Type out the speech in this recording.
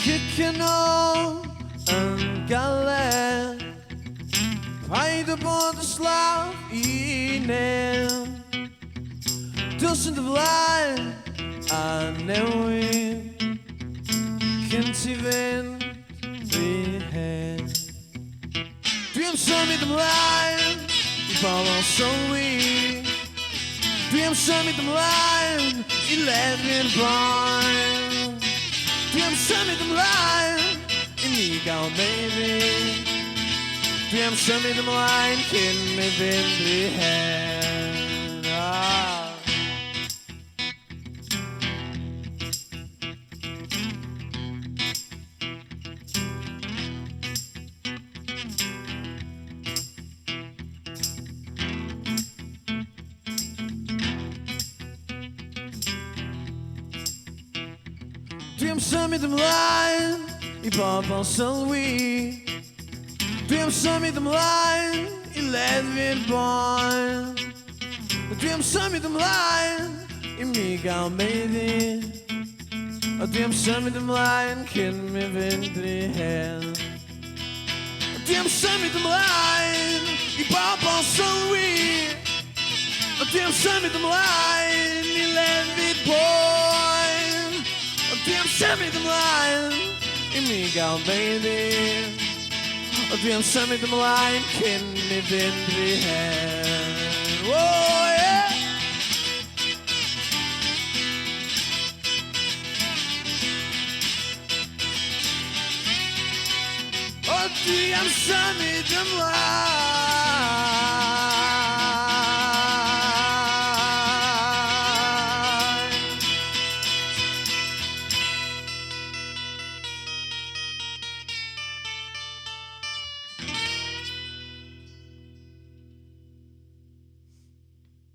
Cynol yn galed, paid o bod yn slaw I neb. Dylsyn dy flaen a newid cyn ti fynd rhy hen. Dwi am symud ymlaen I bobl sylwi. Dwi am symud ymlaen I lefydd boen. Dwi am symud ymlaen I ni gael meddyg. Dwi am symud ymlaen cyn mi fynd rhy hen. Dwi am symud ymlaen I bobl sylwi. Dwi am symud ymlaen I lefydd boen. Dwi am symud ymlaen I mi gael meddyg. Dwi am symud ymlaen cyn mi fynd rhy hen. Dwi am symud ymlaen I bobl sylwi. Dwi am symud ymlaen I lefydd boen. Dwi am symud ymlaen I mi gael meddyg. Dwi am symud ymlaen cyn mi fynd rhy hen. Oh, yeah! Dwi am symud ymlaen